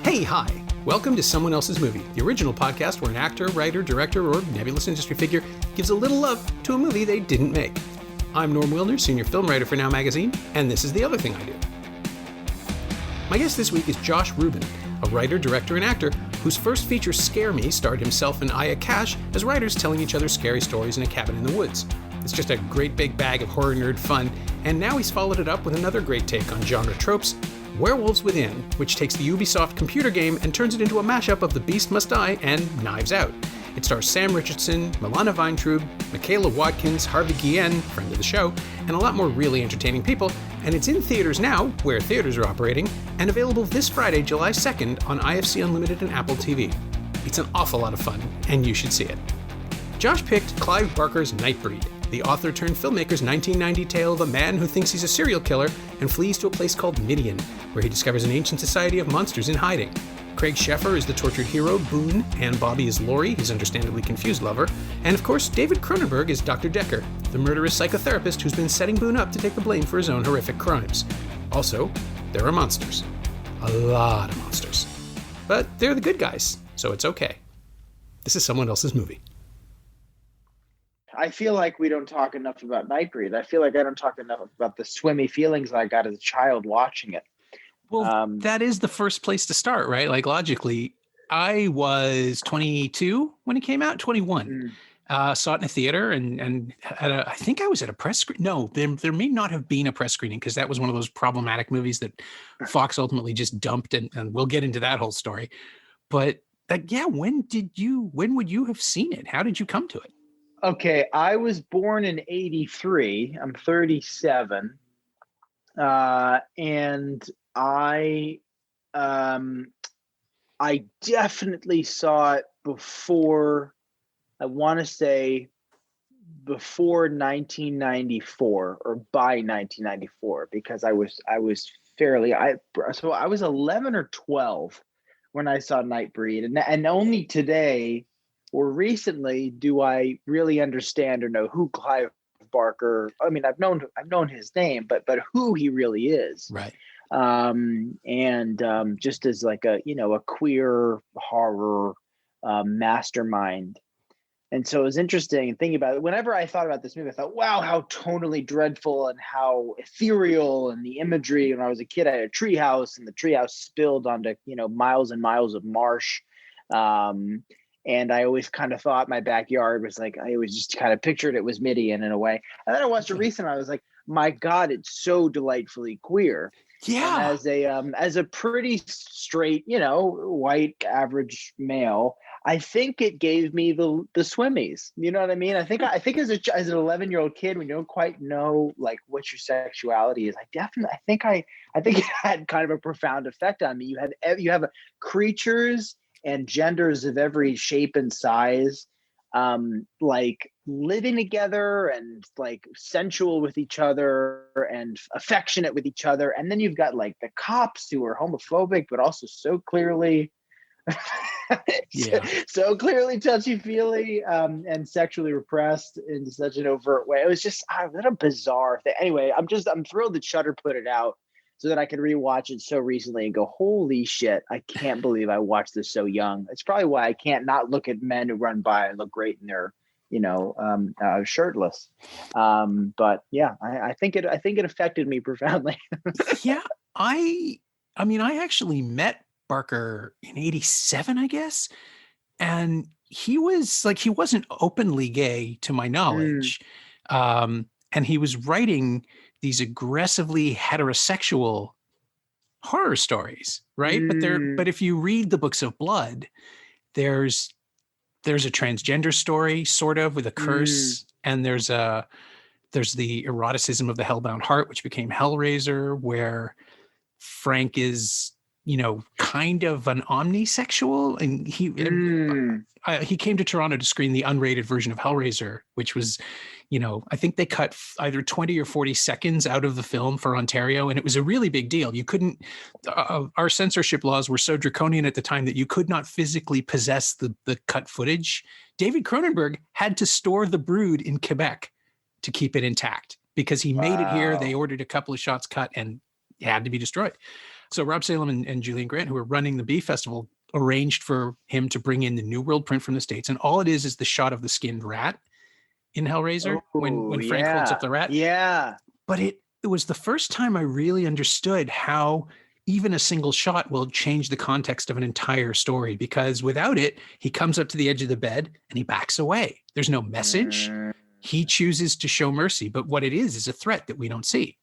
Hey, hi. Welcome to Someone Else's Movie, the original podcast where an actor, writer, director, or nebulous industry figure gives a little love to a movie they didn't make. I'm Norm Wilner, senior film writer for Now Magazine, and this is The Other Thing I Do. My guest this week is Josh Ruben, a writer, director, and actor whose first feature, Scare Me, starred himself and Aya Cash as writers telling each other scary stories in a cabin in the woods. It's just a great big bag of horror nerd fun, and now he's followed it up with another great take on genre tropes, Werewolves Within, which takes the Ubisoft computer game and turns it into a mashup of The Beast Must Die and Knives Out. It stars Sam Richardson, Milana Weintraub, Michaela Watkins, Harvey Guillen, friend of the show, and a lot more really entertaining people, and it's in theaters now, where theaters are operating, and available this Friday, July 2nd on IFC Unlimited and Apple TV. It's an awful lot of fun, and you should see it. Josh picked Clive Barker's Nightbreed, the author-turned-filmmaker's 1990 tale of a man who thinks he's a serial killer and flees to a place called Midian, where he discovers an ancient society of monsters in hiding. Craig Sheffer is the tortured hero, Boone, Anne Bobby is Laurie, his understandably confused lover, and of course, David Cronenberg is Dr. Decker, the murderous psychotherapist who's been setting Boone up to take the blame for his own horrific crimes. Also, there are monsters. A lot of monsters. But they're the good guys, so it's okay. This is someone else's movie. I feel like we don't talk enough about Nightbreed. I feel like I don't talk enough about the swimmy feelings I got as a child watching it. Well, that is the first place to start, right? Like, logically, I was 22 when it came out, 21. Saw it in a theater and I think I was at a press screening. No, there may not have been a press screening because that was one of those problematic movies that Fox ultimately just dumped, and we'll get into that whole story. But when would you have seen it? How did you come to it? Okay, I was born in 83. I'm 37. And I definitely saw it before, I want to say before 1994 or by 1994, because I was so I was 11 or 12 when I saw Nightbreed, and only today or recently do I really understand or know who Clive Barker. I mean, I've known his name, but who he really is, right? Just as like a queer horror mastermind. And so it was interesting thinking about it. Whenever I thought about this movie, I thought, wow, how tonally dreadful and how ethereal, and the imagery. When I was a kid, I had a treehouse, and the treehouse spilled onto miles and miles of marsh. And I always kind of thought my backyard was like, I always just kind of pictured it was Midian in a way. And then I watched it recently. I was like, my God, it's so delightfully queer. Yeah. And as a pretty straight, white average male, I think it gave me the swimmies. You know what I mean? I think as an 11-year-old kid, when you don't quite know like what your sexuality is, I think it had kind of a profound effect on me. You have creatures and genders of every shape and size, like living together and like sensual with each other and affectionate with each other. And then you've got like the cops who are homophobic, but also so clearly, so clearly touchy-feely, and sexually repressed in such an overt way. It was just what a bizarre thing. Anyway, I'm thrilled that Shudder put it out so that I could rewatch it so recently and go, holy shit, I can't believe I watched this so young. It's probably why I can't not look at men who run by and look great in their, shirtless. But yeah, I think it affected me profoundly. Yeah. I actually met Barker in 87, I guess. And he wasn't openly gay to my knowledge. And he was writing these aggressively heterosexual horror stories, right? But if you read the books of blood, there's a transgender story, sort of, with a curse, and there's the eroticism of the Hellbound Heart, which became Hellraiser, where Frank is kind of an omnisexual, and he came to Toronto to screen the unrated version of Hellraiser, which was, I think they cut either 20 or 40 seconds out of the film for Ontario, and it was a really big deal. You couldn't, our censorship laws were so draconian at the time that you could not physically possess the cut footage. David Cronenberg had to store the Brood in Quebec to keep it intact because he made it here. They ordered a couple of shots cut, and had to be destroyed. So Rob Salem and Julian Grant, who were running the B Festival, arranged for him to bring in the New World print from the States. And all it is the shot of the skinned rat in Hellraiser when Frank holds up the rat. Yeah. But it was the first time I really understood how even a single shot will change the context of an entire story, because without it, he comes up to the edge of the bed and he backs away. There's no message. He chooses to show mercy, but what it is a threat that we don't see.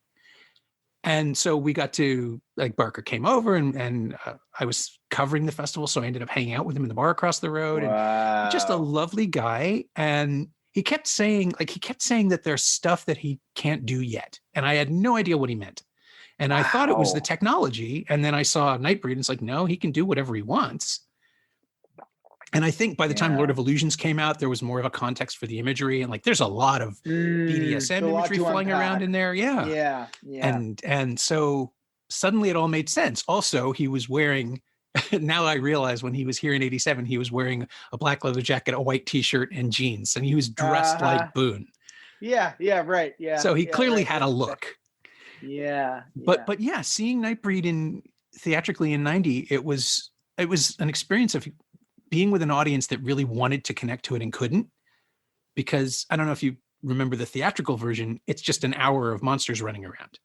And so we got to, like, Barker came over and I was covering the festival. So I ended up hanging out with him in the bar across the road. Wow. And just a lovely guy. And he kept saying that there's stuff that he can't do yet. And I had no idea what he meant. And I thought it was the technology. And then I saw Nightbreed and it's like, no, he can do whatever he wants. And I think by the time Lord of Illusions came out, there was more of a context for the imagery. And like, there's a lot of BDSM imagery flying around in there. Yeah. And so suddenly it all made sense. Also, he was wearing, now I realize when he was here in 87, he was wearing a black leather jacket, a white t-shirt and jeans, and he was dressed like Boone. Yeah. Right. Yeah. So he clearly had a look. Yeah. But yeah, seeing Nightbreed theatrically in 90, it was an experience of being with an audience that really wanted to connect to it and couldn't, because I don't know if you remember the theatrical version, it's just an hour of monsters running around.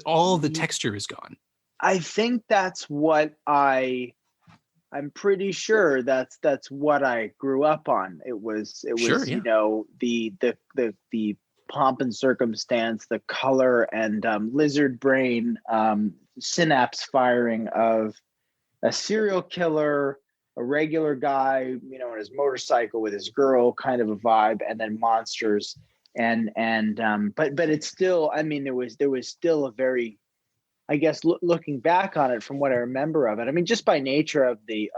All the texture is gone. I think that's what I'm pretty sure that's what I grew up on. It was Sure, yeah. You know, the pomp and circumstance, the color, and lizard brain synapse firing of a serial killer, a regular guy, you know, on his motorcycle with his girl, kind of a vibe, and then monsters. But it's still, I mean, there was still a very, I guess, looking back on it from what I remember of it, I mean, just by nature of the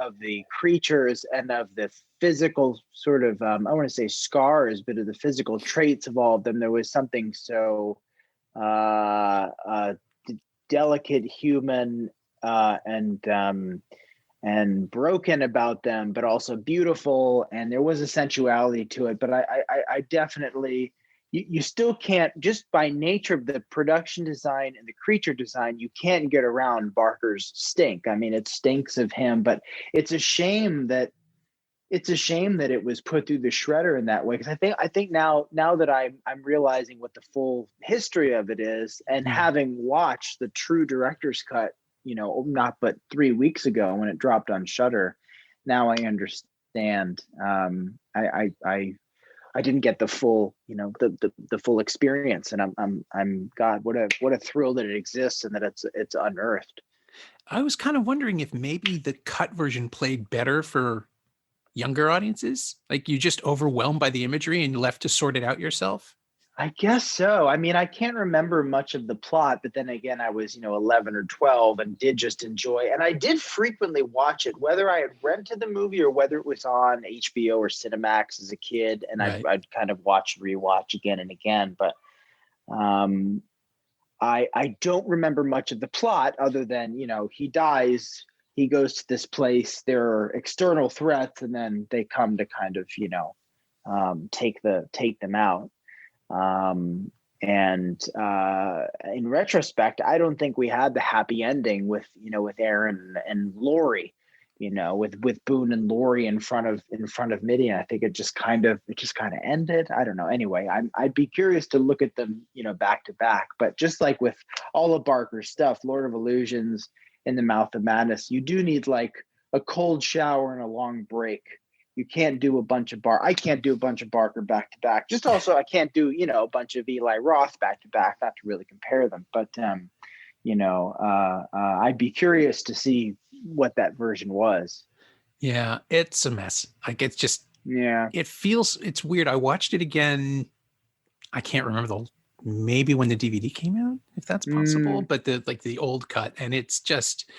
creatures and of the physical sort of, I want to say scars, but of the physical traits of all of them, there was something so delicate, human, and broken about them, but also beautiful. And there was a sensuality to it. But I definitely, you still can't, just by nature of the production design and the creature design, you can't get around Barker's stink. I mean, it stinks of him, but it's a shame that it was put through the shredder in that way. Because I think now that I'm realizing what the full history of it is, and having watched the true director's cut, you know, not but 3 weeks ago when it dropped on Shudder, now I understand. I didn't get the full, you know, the full experience, and I'm God, what a thrill that it exists and that it's unearthed. I was kind of wondering if maybe the cut version played better for younger audiences, like you just overwhelmed by the imagery and left to sort it out yourself. I guess so. I mean, I can't remember much of the plot, but then again, I was, 11 or 12 and did just enjoy. And I did frequently watch it, whether I had rented the movie or whether it was on HBO or Cinemax as a kid. And Right. I'd kind of rewatch again and again. But I don't remember much of the plot other than, he dies, he goes to this place, there are external threats, and then they come to kind of, take them out. In retrospect, I don't think we had the happy ending with Aaron and Laurie, with Boone and Laurie in front of Midian. I think it just kind of ended. I don't know. Anyway, I'd be curious to look at them, back to back. But just like with all of Barker's stuff, Lord of Illusions, In the Mouth of Madness, you do need like a cold shower and a long break. You can't do a bunch of I can't do a bunch of Barker back to back. Just also, I can't do, a bunch of Eli Roth back to back, not to really compare them. But, I'd be curious to see what that version was. Yeah, it's a mess. Like, it's just, yeah, it's weird. I watched it again. I can't remember maybe when the DVD came out, if that's possible, but the old cut, and it's just,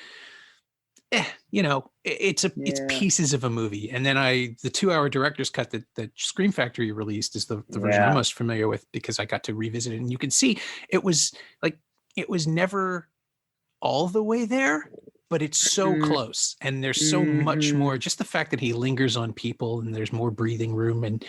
it's pieces of a movie. And then the 2-hour director's cut that Scream Factory released is the version I'm most familiar with, because I got to revisit it, and you can see it was never all the way there, but it's so close, and there's so much more. Just the fact that he lingers on people and there's more breathing room, and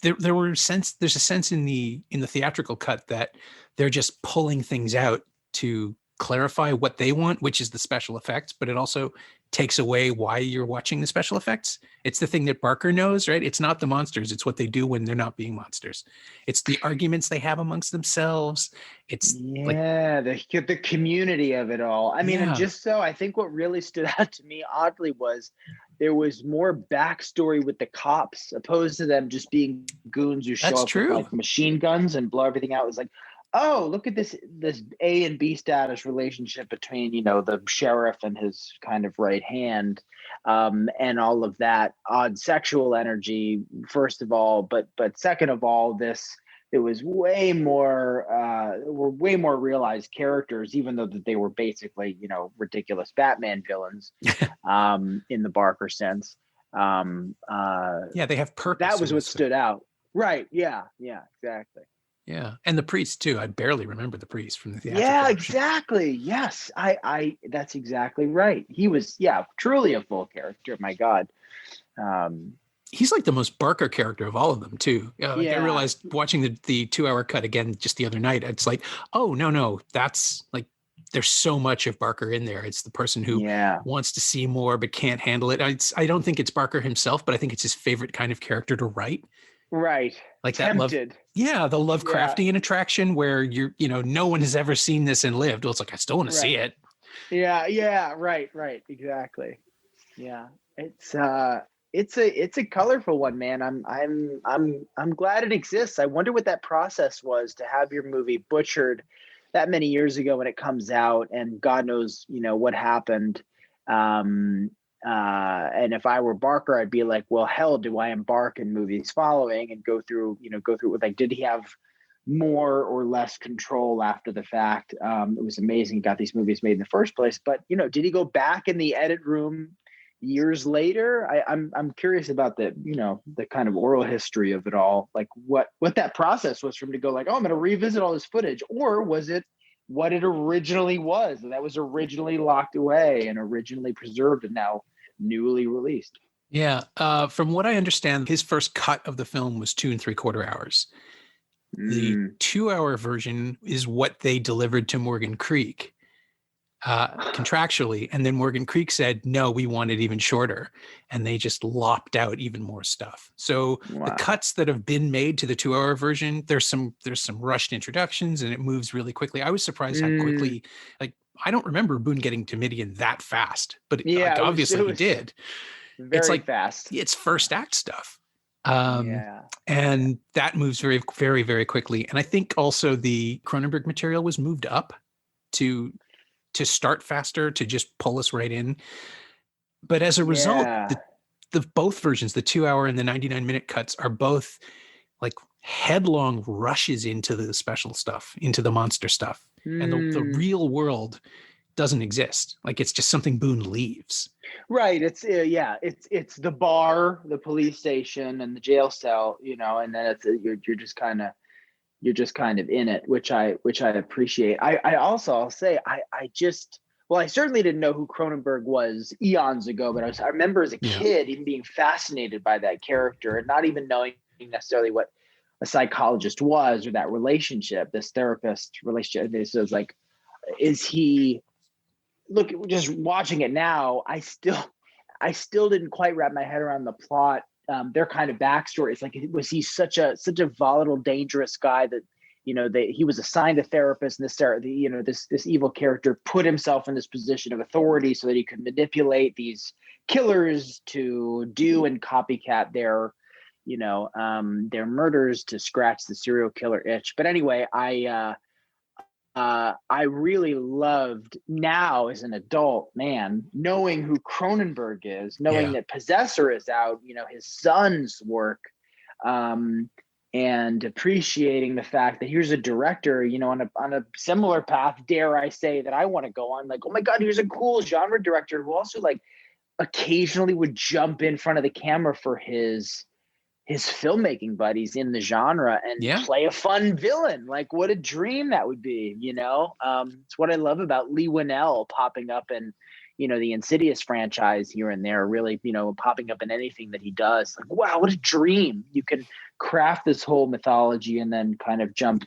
there's a sense in the theatrical cut that they're just pulling things out to clarify what they want, which is the special effects, but it also takes away why you're watching the special effects. It's the thing that Barker knows, right? It's not the monsters. It's what they do when they're not being monsters. It's the arguments they have amongst themselves. It's the community of it all. I mean, and just so I think what really stood out to me oddly was there was more backstory with the cops opposed to them just being goons who show up with like machine guns and blow everything out. It was like, oh, look at this A and B status relationship between, the sheriff and his kind of right hand, and all of that odd sexual energy, first of all, but second of all, it was way more realized characters, even though that they were basically, ridiculous Batman villains, in the Barker sense. They have purpose. That was what stood out. Right. Yeah, exactly. Yeah, and the priest too. I barely remember the priest from the theatrical. Yeah, exactly. Yes, I. That's exactly right. He was, truly a full character. My God, he's like the most Barker character of all of them too. I realized watching the 2-hour cut again just the other night. It's like, oh no, that's like there's so much of Barker in there. It's the person who wants to see more but can't handle it. I don't think it's Barker himself, but I think it's his favorite kind of character to write. Right. Like Tempted. that the Lovecraftian attraction where no one has ever seen this and lived. Well, it's like, I still want to see it. Yeah. Right. Exactly. Yeah. It's a colorful one, man. I'm glad it exists. I wonder what that process was to have your movie butchered that many years ago when it comes out, and God knows, what happened. And if I were Barker, I'd be like, well, hell, do I embark in movies following and go through with, like, did he have more or less control after the fact? It was amazing he got these movies made in the first place, but did he go back in the edit room years later? I'm curious about the kind of oral history of it all, like what that process was for him to go like, oh, I'm going to revisit all this footage, or was it what it originally was, that was originally locked away and originally preserved and now newly released? From what I understand, his first cut of the film was 2 3/4 hours. The 2-hour version is what they delivered to Morgan Creek contractually, and then Morgan Creek said, no, we want it even shorter, and they just lopped out even more stuff. So the cuts that have been made to the 2-hour version, there's some rushed introductions, and it moves really quickly. I was surprised how quickly, like, I don't remember Boone getting to Midian that fast, but obviously he did. Very fast. It's first act stuff. And that moves very, very, very quickly. And I think also the Cronenberg material was moved up to start faster, to just pull us right in. But as a result, the both versions, the 2-hour and the 99-minute cuts, are both like headlong rushes into the special stuff, into the monster stuff. And the real world doesn't exist. Like, it's just something Boone leaves. Right. It's the bar, the police station, and the jail cell, and then you're just kind of in it, which I appreciate. I'll say I certainly didn't know who Cronenberg was eons ago, but I remember as a kid even being fascinated by that character and not even knowing necessarily what a psychologist was, or that relationship, this therapist relationship. So it's like, is he, look, just watching it now, I still didn't quite wrap my head around the plot, their kind of backstory. It's like, was he such a volatile, dangerous guy that, he was assigned a therapist, and this evil character put himself in this position of authority so that he could manipulate these killers to do and copycat their murders to scratch the serial killer itch. But anyway, I really loved, now as an adult man, knowing who Cronenberg is, knowing that Possessor is out, his son's work, and appreciating the fact that here's a director, on a similar path, dare I say, that I want to go on. Like, oh my God, here's a cool genre director who also like occasionally would jump in front of the camera for his filmmaking buddies in the genre and play a fun villain. Like, what a dream that would be, It's what I love about Lee Winnell popping up and, the Insidious franchise here and there, really, popping up in anything that he does. Like, wow, what a dream. You can craft this whole mythology and then kind of jump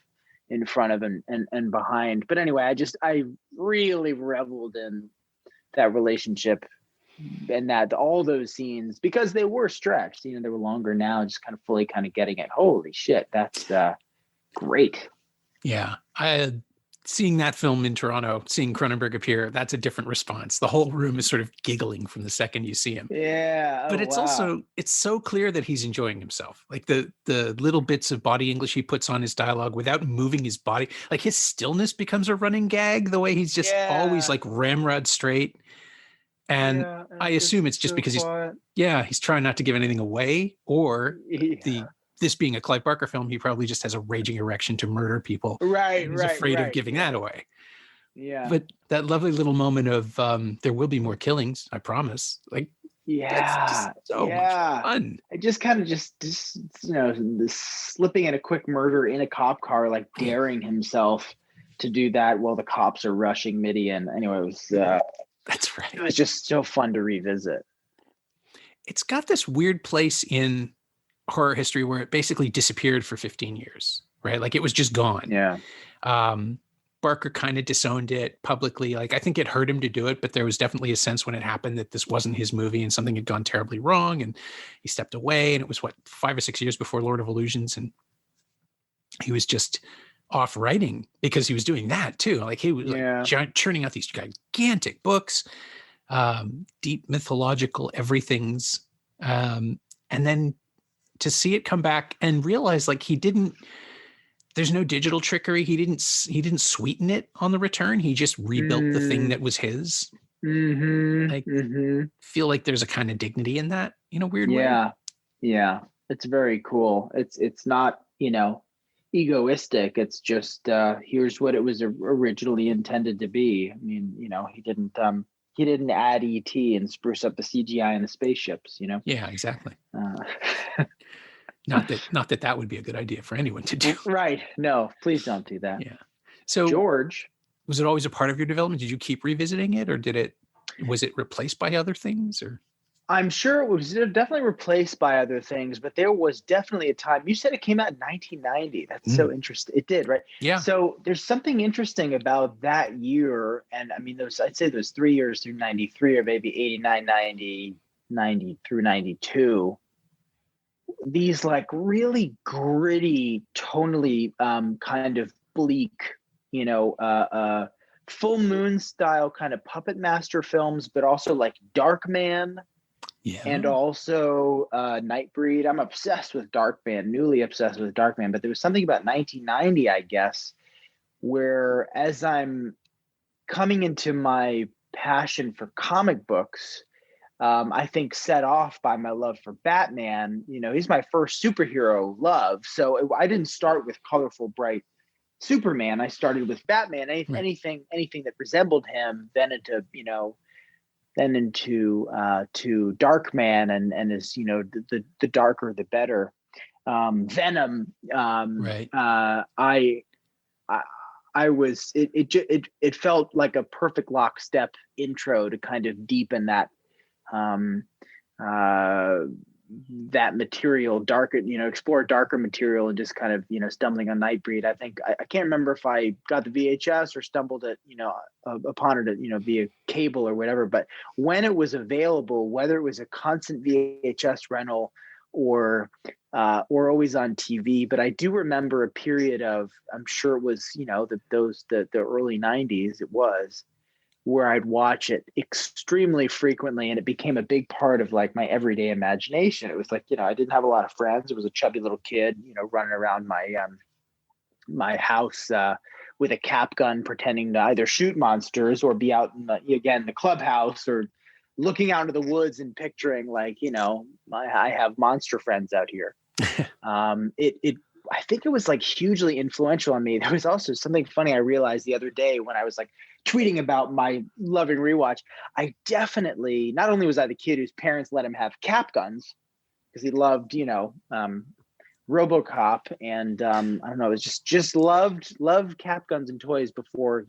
in front of and behind. But anyway, I really reveled in that relationship and that all those scenes, because they were stretched, they were longer now, just kind of fully kind of getting it. Holy shit, that's great. Yeah. Seeing that film in Toronto, seeing Cronenberg appear, that's a different response. The whole room is sort of giggling from the second you see him. Yeah. But it's also, it's so clear that he's enjoying himself. Like the little bits of body English he puts on his dialogue without moving his body, like his stillness becomes a running gag, the way he's just always like ramrod straight. And I assume it's just so because he's trying not to give anything away, or this being a Clive Barker film, he probably just has a raging erection to murder people. Right. He's afraid of giving that away. Yeah. But that lovely little moment of there will be more killings, I promise. Like, that's just so much fun. I just kind of just slipping in a quick murder in a cop car, like daring himself to do that while the cops are rushing Midian. Anyway, it was that's right. It was just so fun to revisit. It's got this weird place in horror history where it basically disappeared for 15 years, right? Like it was just gone. Yeah. Barker kind of disowned it publicly. Like I think it hurt him to do it, but there was definitely a sense when it happened that this wasn't his movie and something had gone terribly wrong, and he stepped away. And it was 5 or 6 years before Lord of Illusions, and he was just off writing because he was doing that too. Like he was churning out these gigantic books, deep mythological everythings, and then to see it come back and realize like there's no digital trickery. He didn't sweeten it on the return. He just rebuilt the thing that was his. Feel like there's a kind of dignity in that in a weird way. Yeah. It's very cool. It's not, egoistic. It's just, here's what it was originally intended to be. I mean, he didn't add ET and spruce up the CGI in the spaceships, Yeah, exactly. Not that that would be a good idea for anyone to do. Right. No, please don't do that. Yeah. So George, was it always a part of your development? Did you keep revisiting it, or was it replaced by other things, or? I'm sure it was definitely replaced by other things, but there was definitely a time. You said it came out in 1990. That's so interesting. It did, right? Yeah. So there's something interesting about that year. And I mean, I'd say those 3 years through 93, or maybe 89, 90 through 92. These like really gritty, tonally kind of bleak, full moon style kind of puppet master films, but also like Darkman. Yeah. And also Nightbreed. I'm obsessed with Darkman, newly obsessed with Darkman. But there was something about 1990, I guess, where as I'm coming into my passion for comic books, I think set off by my love for Batman. He's my first superhero love. So I didn't start with colorful, bright Superman. I started with Batman. Anything that resembled him, then into to Darkman and is the darker the better. Venom. Right. I was it felt like a perfect lockstep intro to kind of deepen that that material, darker, explore darker material, and just kind of, stumbling on Nightbreed. I think I can't remember if I got the VHS or stumbled it, upon it, via cable or whatever. But when it was available, whether it was a constant VHS rental or always on TV, but I do remember a period of, I'm sure it was, the early 90s, it was, where I'd watch it extremely frequently, and it became a big part of like my everyday imagination. It was like, I didn't have a lot of friends. It was a chubby little kid, running around my house with a cap gun, pretending to either shoot monsters or be out in the clubhouse, or looking out into the woods and picturing like, I have monster friends out here. I think it was like hugely influential on me. There was also something funny I realized the other day when I was like tweeting about my loving rewatch. I definitely, not only was I the kid whose parents let him have cap guns because he loved, RoboCop, and I don't know, it was just loved cap guns and toys before,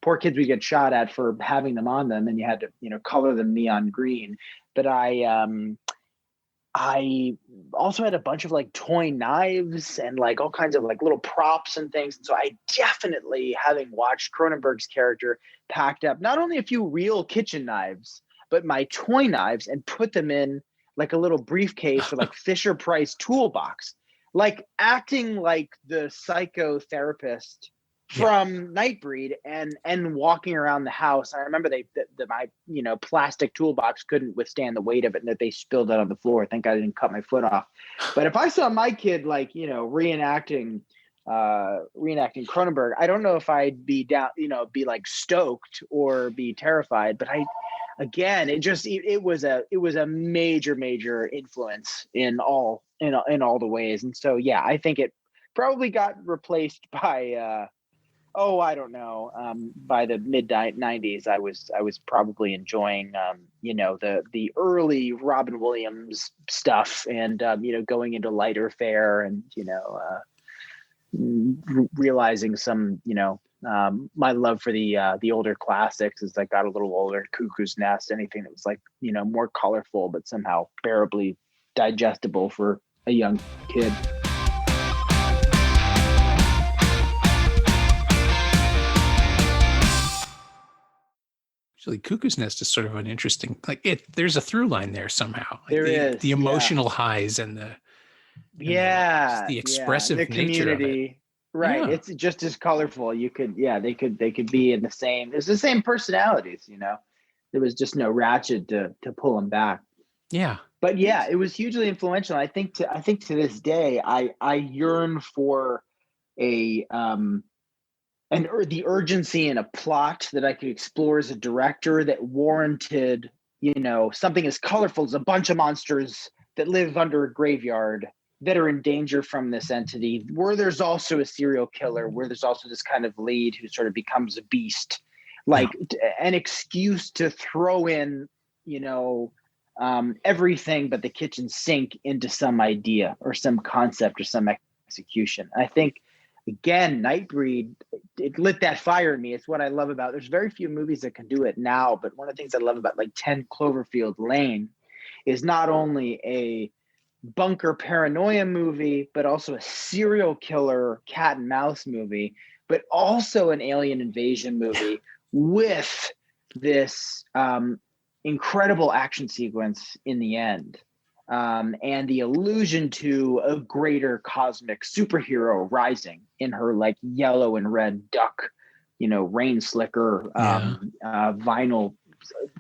poor kids would get shot at for having them on them, and you had to, color them neon green. But I also had a bunch of like toy knives and like all kinds of like little props and things. And so I definitely, having watched Cronenberg's character, packed up not only a few real kitchen knives, but my toy knives, and put them in like a little briefcase or like Fisher Price toolbox, like acting like the psychotherapist from Nightbreed, and walking around the house. I remember my plastic toolbox couldn't withstand the weight of it, and that they spilled it on the floor. Thank God I didn't cut my foot off. But if I saw my kid like reenacting Cronenberg, I don't know if I'd be down, be like stoked or be terrified. But it was a major influence in all the ways. And so I think it probably got replaced by I don't know. By the mid 90s, I was probably enjoying, the early Robin Williams stuff, and going into lighter fare, and realizing some, my love for the older classics as I got a little older. Cuckoo's Nest, anything that was like more colorful but somehow bearably digestible for a young kid. Actually, Cuckoo's Nest is sort of an interesting, there's a through line there somehow. Is the emotional highs and the expressive the nature of it. Right. Yeah. It's just as colorful. They could be in the same, it's the same personalities, there was just no ratchet to pull them back. Yeah. But it was hugely influential. I think to this day, I yearn for the urgency in a plot that I could explore as a director that warranted, something as colorful as a bunch of monsters that live under a graveyard that are in danger from this entity, where there's also a serial killer, where there's also this kind of lead who sort of becomes a beast, an excuse to throw in, everything but the kitchen sink into some idea or some concept or some execution. I think, again, Nightbreed, it lit that fire in me. It's what I love about, there's very few movies that can do it now, but one of the things I love about like 10 Cloverfield Lane is not only a bunker paranoia movie, but also a serial killer cat and mouse movie, but also an alien invasion movie with this incredible action sequence in the end. And the allusion to a greater cosmic superhero rising in her like yellow and red duck, rain slicker, vinyl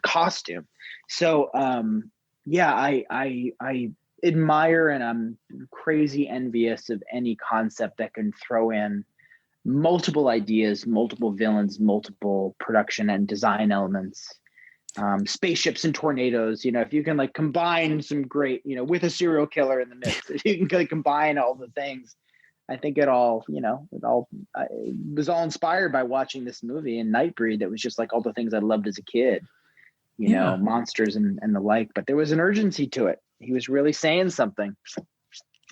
costume. So, I admire, and I'm crazy envious of any concept that can throw in multiple ideas, multiple villains, multiple production and design elements. Spaceships and tornadoes, if you can like combine some great, with a serial killer in the midst, if you can combine all the things, I think it was all inspired by watching this movie and Nightbreed. That was just like all the things I loved as a kid, monsters and the like, but there was an urgency to it. He was really saying something.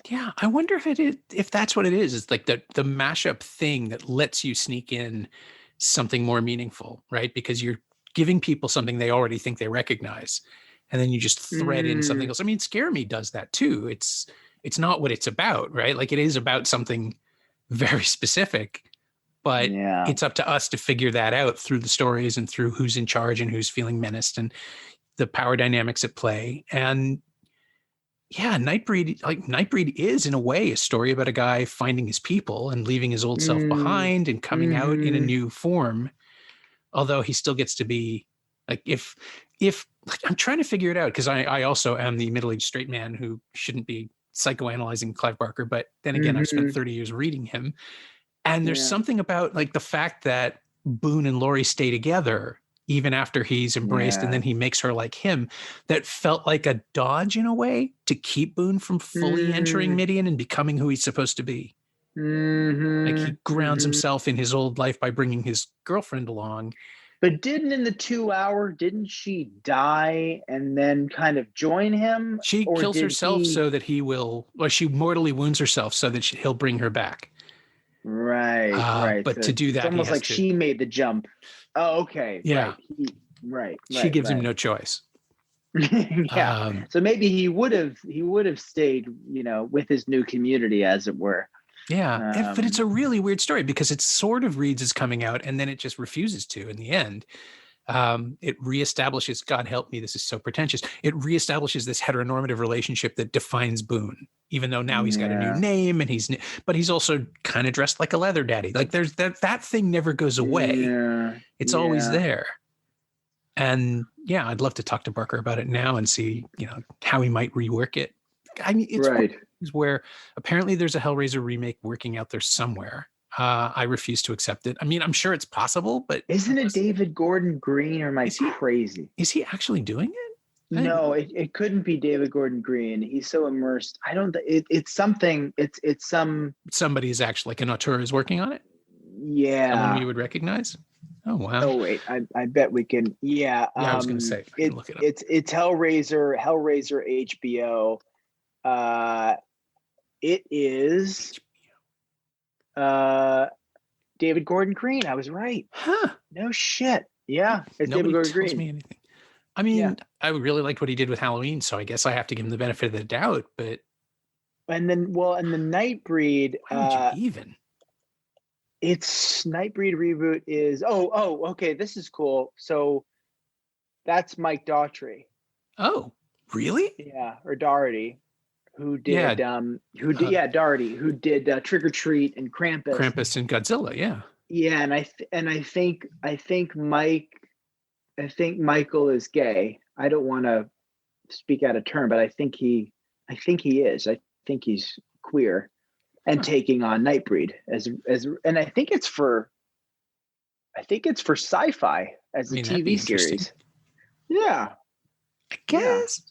Yeah. I wonder if that's what it is. It's like the mashup thing that lets you sneak in something more meaningful, right? Because you're giving people something they already think they recognize, and then you just thread in something else. I mean, Scare Me does that too. It's not what it's about, right? Like it is about something very specific, but it's up to us to figure that out through the stories and through who's in charge and who's feeling menaced and the power dynamics at play. And Nightbreed is in a way a story about a guy finding his people and leaving his old self behind and coming out in a new form. Although he still gets to be like, if like, I'm trying to figure it out, because I also am the middle-aged straight man who shouldn't be psychoanalyzing Clive Barker, but then again, I've spent 30 years reading him, and there's something about like the fact that Boone and Laurie stay together even after he's embraced, and then he makes her like him, that felt like a dodge in a way to keep Boone from fully entering Midian and becoming who he's supposed to be. Like he grounds himself in his old life by bringing his girlfriend along. But didn't she die and then kind of join him? She kills herself so that he will, or she mortally wounds herself so that he'll bring her back. Right. But So to do it's that, he almost has like to. she made the jump. Oh, okay. Yeah. Right. She gives him no choice. Yeah. So maybe he would have stayed, with his new community, as it were. Yeah. But it's a really weird story because it sort of reads as coming out and then it just refuses to in the end. It reestablishes, God help me, this is so pretentious. It reestablishes this heteronormative relationship that defines Boone, even though now he's got a new name and but he's also kind of dressed like a leather daddy. Like there's that thing never goes away. Yeah. It's always there. And yeah, I'd love to talk to Barker about it now and see, how he might rework it. I mean, it's where apparently there's a Hellraiser remake working out there somewhere. I refuse to accept it. I mean, I'm sure it's possible, but isn't it David Gordon Green, or am I crazy? Is he actually doing it? No, it couldn't be David Gordon Green. He's so immersed. I don't. It's something. It's somebody's actually like an auteur is working on it. Yeah, someone we would recognize. Oh wow. Oh wait, I bet we can. Yeah. I was going to say I can look it up. It's Hellraiser HBO. It is David Gordon Green. I was right. Huh. No shit. Yeah. It's Nobody David Gordon tells Green. me anything. I mean, I really liked what he did with Halloween, so I guess I have to give him the benefit of the doubt, but. And the Nightbreed. Why would you even? It's Nightbreed reboot is. Okay. This is cool. So that's Mike Daughtry. Oh, really? Yeah. Or Doherty. Who did Doherty, who did Trick or Treat and Krampus and Godzilla, yeah. Yeah, and I think Michael is gay. I don't want to speak out of turn, but I think he is. I think he's queer and taking on Nightbreed as and I think it's for Sci-Fi as a TV series. Yeah. I guess.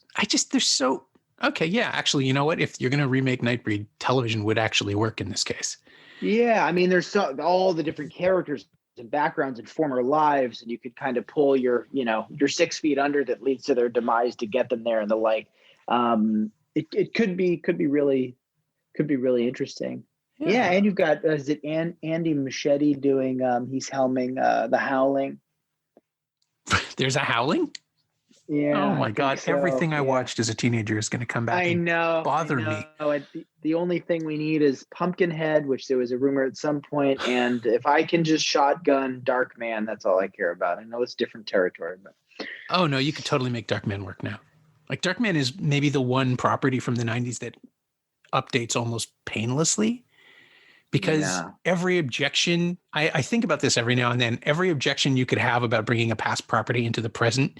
There's so okay, yeah. Actually, you know what? If you're going to remake Nightbreed, television would actually work in this case. Yeah, I mean, there's all the different characters and backgrounds and former lives, and you could kind of pull your 6 feet under that leads to their demise to get them there and the like. It could be really interesting. Yeah, and you've got is it Andy Machete doing? He's helming The Howling. There's a Howling. Yeah. Oh my God! So. Everything I watched as a teenager is going to come back. I know. Bother me. The only thing we need is Pumpkinhead, which there was a rumor at some point, and if I can just shotgun Darkman, that's all I care about. I know it's different territory, but. Oh no, you could totally make Darkman work now. Like Darkman is maybe the one property from the '90s that updates almost painlessly, because every objection. I think about this every now and then. Every objection you could have about bringing a past property into the present.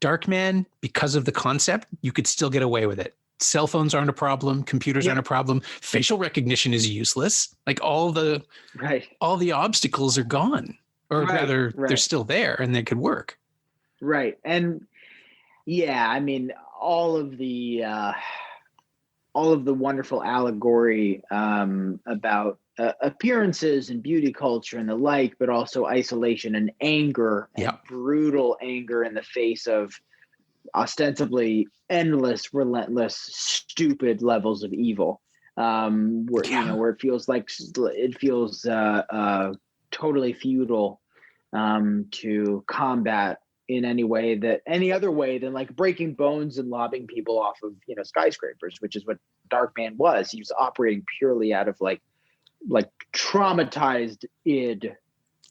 Darkman, because of the concept, you could still get away with it. Cell phones aren't a problem. Computers aren't a problem. Facial recognition is useless. Like all the obstacles are gone, or rather, they're still there, and they could work. Right, and I mean, all of the wonderful allegory about appearances and beauty culture and the like, but also isolation and anger, and brutal anger in the face of ostensibly endless, relentless, stupid levels of evil. Where it feels totally futile to combat in any other way than like breaking bones and lobbing people off of skyscrapers, which is what Darkman was. He was operating purely out of like traumatized id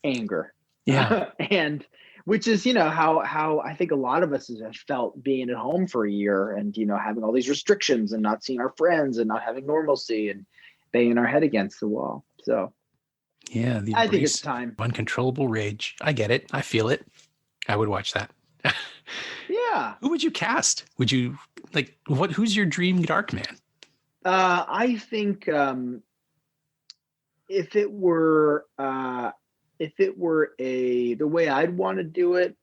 anger. And which is how I think a lot of us have felt being at home for a year and having all these restrictions and not seeing our friends and not having normalcy and banging our head against the wall. So I think it's time. Uncontrollable rage. I get it. I feel it. I would watch that. Yeah. Who would you cast? Would you who's your dream Darkman? I think if it were the way I'd want to do it,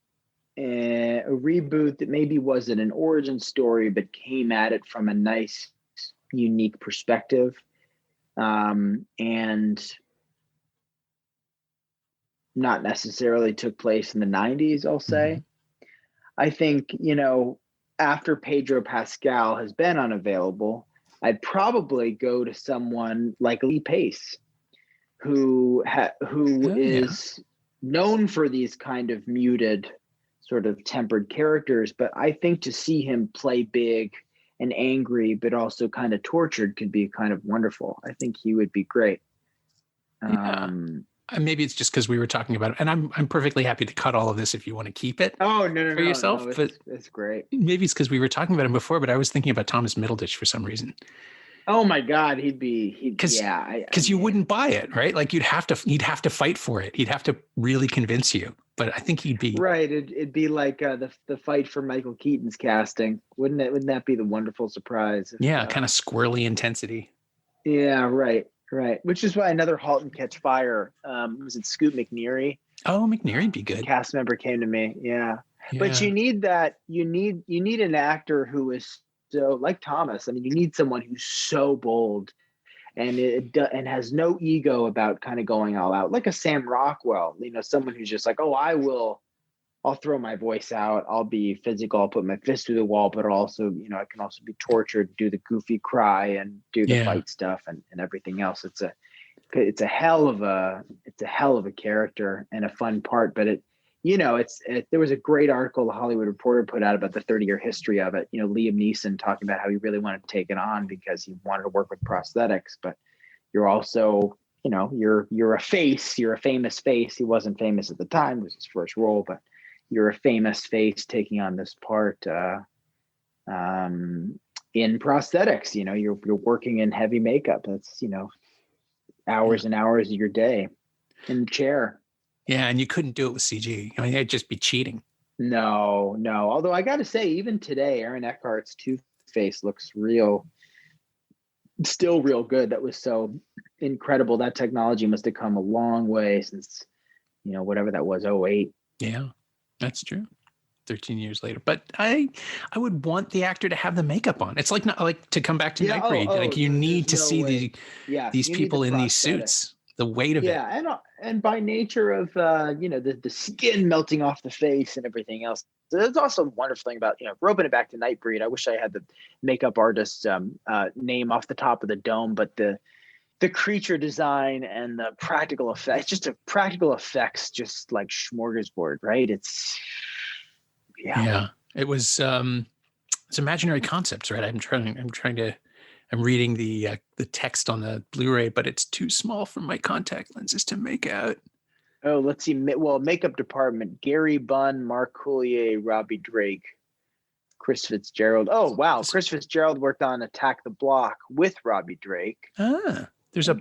a reboot that maybe wasn't an origin story, but came at it from a nice, unique perspective, and not necessarily took place in the 90s, I'll say. I think, after Pedro Pascal has been unavailable, I'd probably go to someone like Lee Pace, who is known for these kind of muted, sort of tempered characters. But I think to see him play big and angry, but also kind of tortured, could be kind of wonderful. I think he would be great. Maybe it's just because we were talking about it, and I'm perfectly happy to cut all of this if you want to keep it. Oh no, for yourself. No, but it's great. Maybe it's because we were talking about him before, but I was thinking about Thomas Middleditch for some reason. Oh my God, because you wouldn't buy it, right? Like you'd have to fight for it. He'd have to really convince you. But I think he'd be right. It'd be like the fight for Michael Keaton's casting, wouldn't it? Wouldn't that be the wonderful surprise? Kind of squirrely intensity. Yeah, right. Which is why another Halt and Catch Fire. Was it Scoot McNairy? Oh, McNairy'd be good. Cast member came to me. Yeah. But you need that. You need an actor who is so like Thomas. I mean, you need someone who's so bold and has no ego about kind of going all out, like a Sam Rockwell. Someone who's just like, oh, I'll throw my voice out. I'll be physical. I'll put my fist through the wall, but also, I can also be tortured, do the goofy cry and do the fight stuff and everything else. It's a hell of a character and a fun part, but there was a great article the Hollywood Reporter put out about the 30-year history of it. Liam Neeson talking about how he really wanted to take it on because he wanted to work with prosthetics, but you're also, you're a face, you're a famous face. He wasn't famous at the time. It was his first role, but you're a famous face taking on this part in prosthetics. You're working in heavy makeup. That's hours and hours of your day in the chair. Yeah, and you couldn't do it with CG. I mean, it'd just be cheating. No. Although I got to say, even today, Aaron Eckhart's Two-Face looks still real good. That was so incredible. That technology must have come a long way since, whatever that was, 2008. Yeah. That's true. 13 years later. But I would want the actor to have the makeup on. It's like to come back to Nightbreed. Like you need to see these people in these suits. The weight of it. Yeah, and by nature of the skin melting off the face and everything else. So that's also a wonderful thing about roping it back to Nightbreed. I wish I had the makeup artist's name off the top of the dome, but the creature design and the practical effects, just a practical effects, just like smorgasbord, right? It's it was it's imaginary concepts, right? I'm reading the text on the Blu-ray, but it's too small for my contact lenses to make out. Oh, let's see. Well, makeup department: Gary Bunn, Mark Coulier, Robbie Drake, Chris Fitzgerald. Oh, wow. Chris Fitzgerald worked on Attack the Block with Robbie Drake.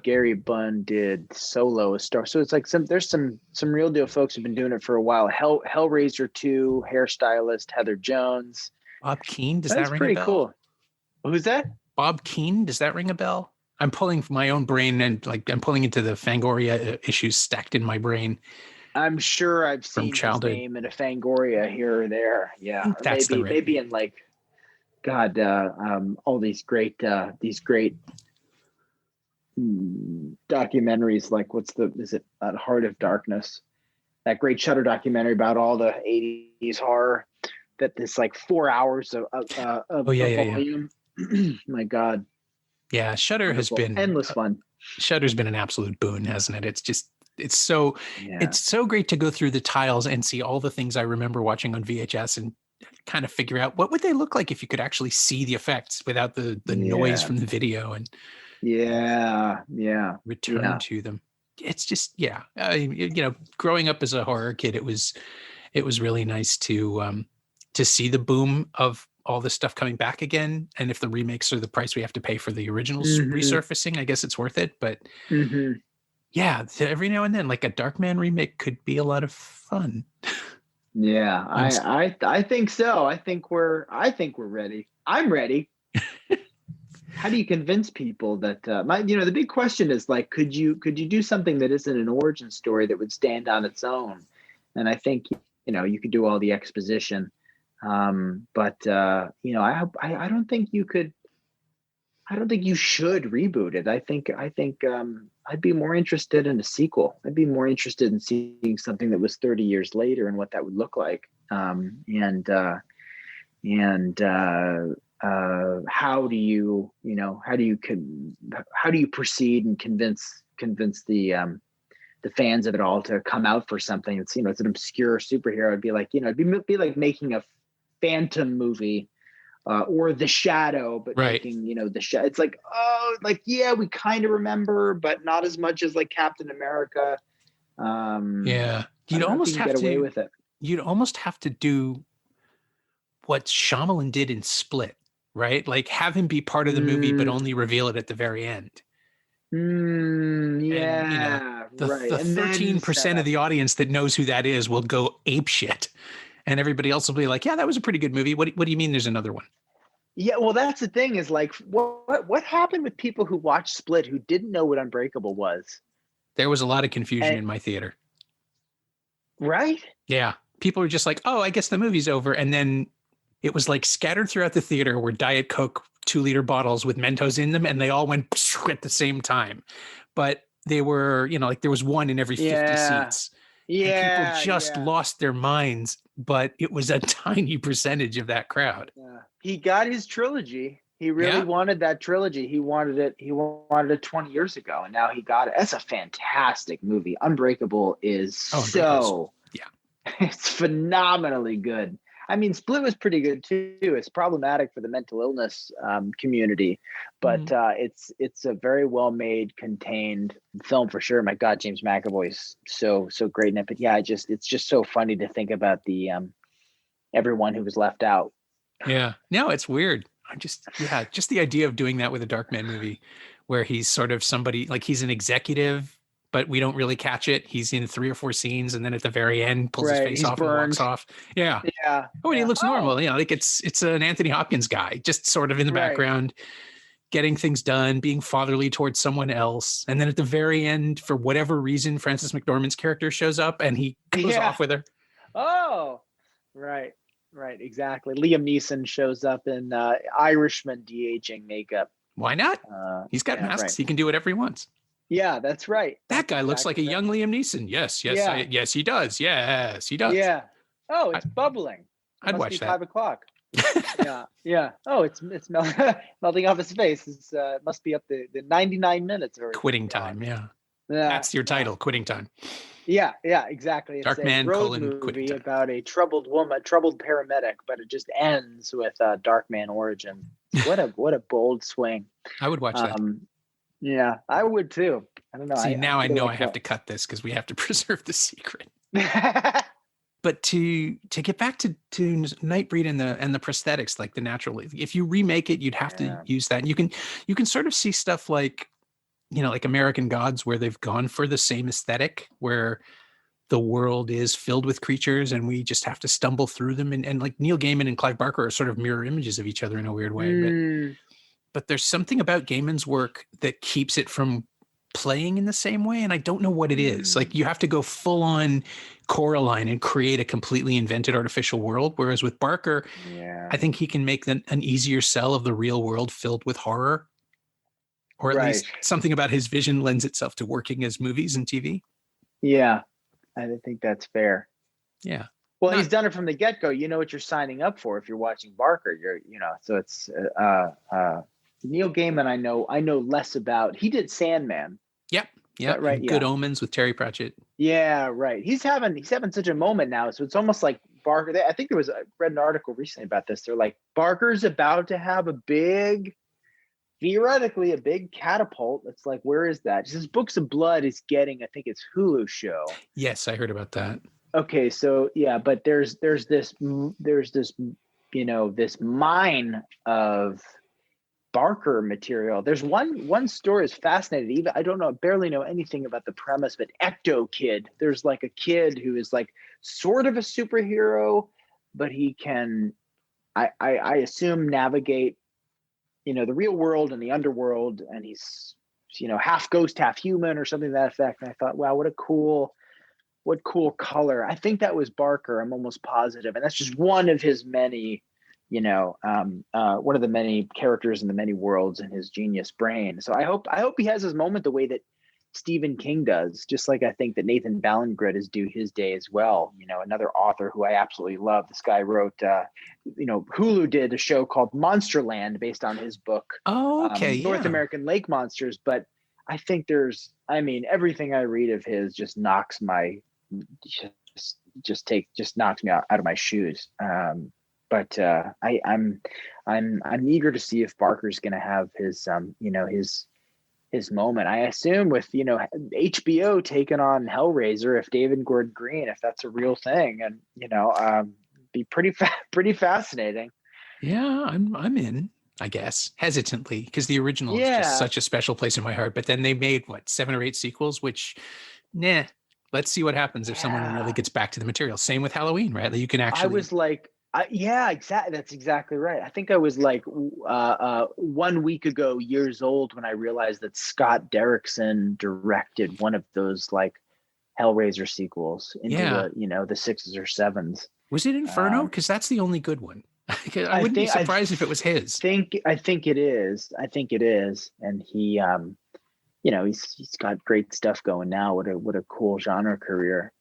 Gary Bunn did Solo, a star. So it's like there's some real deal folks who've been doing it for a while. Hellraiser 2, hairstylist Heather Jones. Bob Keane, does that ring a bell? That's pretty cool. Who's that? Bob Keane, does that ring a bell? I'm pulling from my own brain and I'm pulling into the Fangoria issues stacked in my brain. I'm sure I've seen his name in a Fangoria here or there. Yeah, that's maybe in like, God, all these great documentaries. Like, is it Heart of Darkness? That great Shudder documentary about all the 80s horror. That this like 4 hours of volume. My God. Yeah, Shudder has been endless fun. Shudder's been an absolute boon, hasn't it? It's so great to go through the tiles and see all the things I remember watching on VHS and kind of figure out what would they look like if you could actually see the effects without the noise from the video and return to them. It's just growing up as a horror kid, it was really nice to see the boom of all this stuff coming back again. And if the remakes are the price we have to pay for the originals resurfacing, I guess it's worth it. But every now and then, like a Darkman remake could be a lot of fun. Yeah, I think so. I think we're ready. I'm ready. How do you convince people that the big question is like, could you do something that isn't an origin story that would stand on its own? And I think, you could do all the exposition. But I don't think you could. I don't think you should reboot it. I think I'd be more interested in a sequel. I'd be more interested in seeing something that was 30 years later and what that would look like. How do you proceed and convince convince the fans of it all to come out for something. It's, it's an obscure superhero. It'd be like, it'd be like making a Phantom movie or The Shadow, but right. making, the Shadow. It's like, oh, like, yeah, we kind of remember, but not as much as like Captain America. Yeah. You'd almost have to get away with it. You'd almost have to do what Shyamalan did in Split, right? Like have him be part of the movie, but only reveal it at the very end. Yeah, and, right. The 13% of the audience that knows who that is will go apeshit, and everybody else will be like, "Yeah, that was a pretty good movie. What do you mean? There's another one?" Yeah, well, that's the thing is like, what happened with people who watched Split who didn't know what Unbreakable was? There was a lot of confusion in my theater. Right? Yeah, people were just like, "Oh, I guess the movie's over," and then it was like scattered throughout the theater were Diet Coke 2-liter bottles with Mentos in them, and they all went at the same time. But they were, like there was one in every 50 seats. Yeah. And people just lost their minds, but it was a tiny percentage of that crowd. Yeah. He got his trilogy. He really wanted that trilogy. He wanted it 20 years ago, and now he got it. That's a fantastic movie. Unbreakable is it's phenomenally good. I mean, Split was pretty good too. It's problematic for the mental illness community, but it's a very well made, contained film for sure. My God, James McAvoy's so great in it. But yeah, it's just so funny to think about the everyone who was left out. Yeah, no, it's weird. Just the idea of doing that with a Darkman movie, where he's sort of somebody like he's an executive, but we don't really catch it. He's in 3 or 4 scenes, and then at the very end, pulls his face off and walks off. Yeah. Yeah. Oh, and he looks normal. Like it's an Anthony Hopkins guy, just sort of in the background, getting things done, being fatherly towards someone else. And then at the very end, for whatever reason, Frances McDormand's character shows up and he goes off with her. Oh, right. Right. Exactly. Liam Neeson shows up in Irishman de-aging makeup. Why not? He's got masks. Right. He can do whatever he wants. Yeah, that's right. That guy looks like a young Liam Neeson. Yes, yes, he does. Yes, he does. Yeah. Oh, it's bubbling. I'd watch that. 5 o'clock. Yeah. Oh, it's melting off his face. It must be up the 99 minutes or Quitting Time. Yeah. That's your title. Quitting Time. Yeah, exactly. It's Darkman: movie Quitting Time. About a troubled paramedic, but it just ends with Darkman origin. What a bold swing. I would watch that. Yeah, I would too. I don't know. See, now I know I have to cut this because we have to preserve the secret. But to get back to Nightbreed and the prosthetics, like the natural, if you remake it, you'd have to use that. And you can sort of see stuff like, like American Gods, where they've gone for the same aesthetic, where the world is filled with creatures and we just have to stumble through them. And like Neil Gaiman and Clive Barker are sort of mirror images of each other in a weird way. But there's something about Gaiman's work that keeps it from playing in the same way. And I don't know what it is. Like you have to go full on Coraline and create a completely invented artificial world. Whereas with Barker, I think he can make an easier sell of the real world filled with horror. Or at least something about his vision lends itself to working as movies and TV. Yeah, I think that's fair. Yeah. Well, he's done it from the get-go. You know what you're signing up for if you're watching Barker. So it's Neil Gaiman. I know less about. He did Sandman. Yep. Yeah. Right. Good Omens with Terry Pratchett. Yeah. Right. He's having such a moment now. So it's almost like Barker. I think I read an article recently about this. They're like, Barker's about to have theoretically a big catapult. It's like, where is that? His Books of Blood is getting, I think it's Hulu show. Yes, I heard about that. Okay, so yeah, but there's this this mine of Barker material. There's one story is fascinating. Even I barely know anything about the premise, but Ecto Kid. There's like a kid who is like sort of a superhero, but he can, I assume, navigate, the real world and the underworld, and he's, half ghost, half human or something to that effect. And I thought, wow, what cool color. I think that was Barker. I'm almost positive. And that's just one of his many, one of the many characters in the many worlds in his genius brain. So I hope he has his moment the way that Stephen King does, just like I think that Nathan Ballengred is due his day as well. Another author who I absolutely love. This guy wrote, Hulu did a show called Monsterland based on his book. Oh, okay. North American Lake Monsters. But I think everything I read of his just knocks knocks me out of my shoes. But I'm eager to see if Barker's going to have his his moment. I assume with HBO taking on Hellraiser, if David Gordon Green, if that's a real thing, and be pretty fascinating. Yeah, I'm in, I guess, hesitantly, because the original is just such a special place in my heart. But then they made 7 or 8 sequels, which, let's see what happens if someone really gets back to the material. Same with Halloween, right? That you can actually. I was like, exactly. That's exactly right. I think I was like 1 week ago, years old, when I realized that Scott Derrickson directed one of those like Hellraiser sequels into the 6s or 7s. Was it Inferno? Because that's the only good one. I wouldn't be surprised if it was his. I think it is. And he, he's got great stuff going now. What a cool genre career.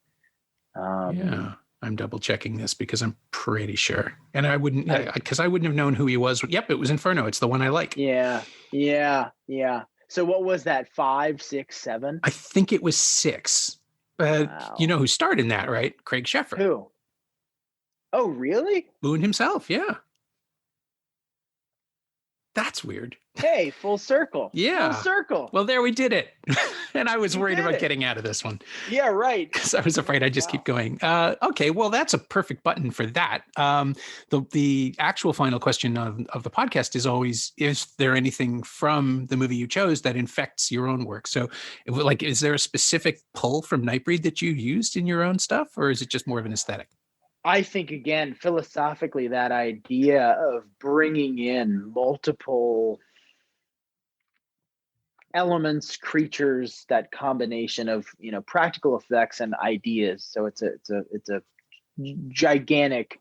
I'm double checking this because I'm pretty sure. And I wouldn't, because I wouldn't have known who he was. Yep, it was Inferno. It's the one I like. Yeah. So what was that? 5, 6, 7? I think it was 6. But you know who starred in that, right? Craig Sheffer. Who? Oh, really? Boone himself, yeah. That's weird. Hey, full circle. Yeah. Full circle. Well, there we did it. And I was worried about getting out of this one. Yeah, right. Because I was afraid I'd just keep going. Okay, well, that's a perfect button for that. The actual final question of the podcast is always, is there anything from the movie you chose that infects your own work? So, is there a specific pull from Nightbreed that you used in your own stuff? Or is it just more of an aesthetic? I think, again, philosophically, that idea of bringing in multiple elements, creatures, that combination of practical effects and ideas. So it's a gigantic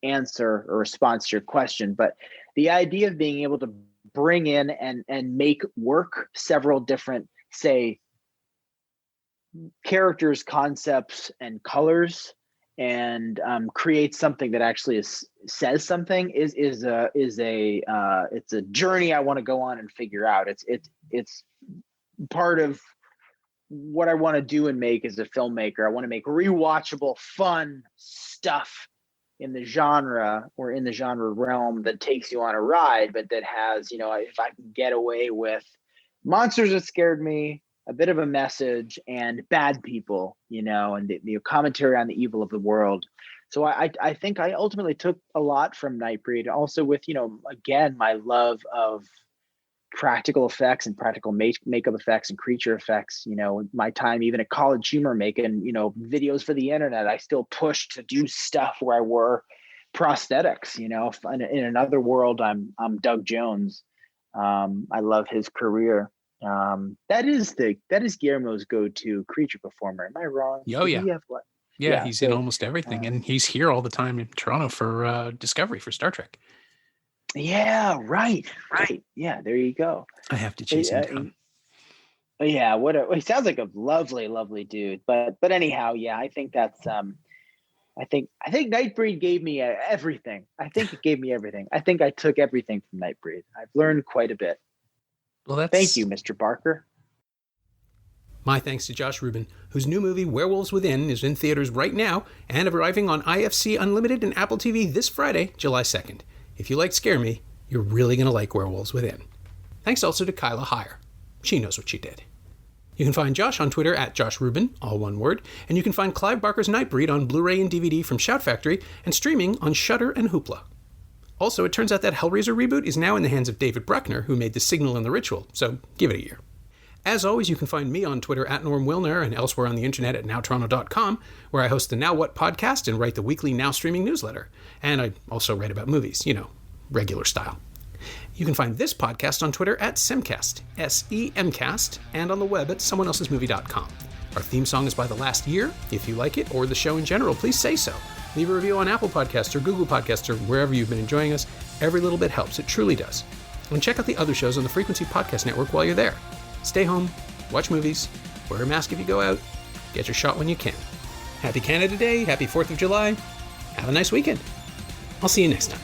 answer or response to your question, but the idea of being able to bring in and make work several different, say, characters, concepts, and colors, and create something that actually says something is a journey I want to go on and figure out. It's part of what I want to do and make as a filmmaker. I want to make rewatchable, fun stuff in the genre or in the genre realm that takes you on a ride, but that has, if I can get away with monsters that scared me, a bit of a message, and bad people, and the commentary on the evil of the world. So I think I ultimately took a lot from Nightbreed, also with, again, my love of practical effects and practical makeup effects and creature effects. My time even at College Humor making, videos for the internet, I still pushed to do stuff where I wore prosthetics. In another world, I'm Doug Jones. I love his career. That is Guillermo's go-to creature performer. Am I wrong? Oh, yeah. Yeah, he's in almost everything, and he's here all the time in Toronto for Discovery for Star Trek. Yeah, right. Yeah, there you go. I have to chase him down. Yeah, he sounds like a lovely, lovely dude. But anyhow, yeah, I think that's I think Nightbreed gave me everything. I think it gave me everything. I think I took everything from Nightbreed. I've learned quite a bit. Well, thank you, Mr. Barker. My thanks to Josh Ruben, whose new movie Werewolves Within is in theaters right now and arriving on IFC Unlimited and Apple TV this Friday, July 2nd. If you like Scare Me, you're really going to like Werewolves Within. Thanks also to Kyla Heyer. She knows what she did. You can find Josh on Twitter at Josh Ruben, all one word, and you can find Clive Barker's Nightbreed on Blu-ray and DVD from Shout Factory and streaming on Shudder and Hoopla. Also, it turns out that Hellraiser reboot is now in the hands of David Bruckner, who made The Signal and The Ritual, so give it a year. As always, you can find me on Twitter at Norm Wilner and elsewhere on the internet at nowtoronto.com, where I host the Now What podcast and write the weekly Now Streaming newsletter. And I also write about movies, regular style. You can find this podcast on Twitter at Semcast, SEMcast, and on the web at someoneelsesmovie.com. Our theme song is by The Last Year. If you like it, or the show in general, please say so. Leave a review on Apple Podcasts or Google Podcasts or wherever you've been enjoying us. Every little bit helps. It truly does. And check out the other shows on the Frequency Podcast Network while you're there. Stay home, watch movies, wear a mask if you go out, get your shot when you can. Happy Canada Day, happy 4th of July. Have a nice weekend. I'll see you next time.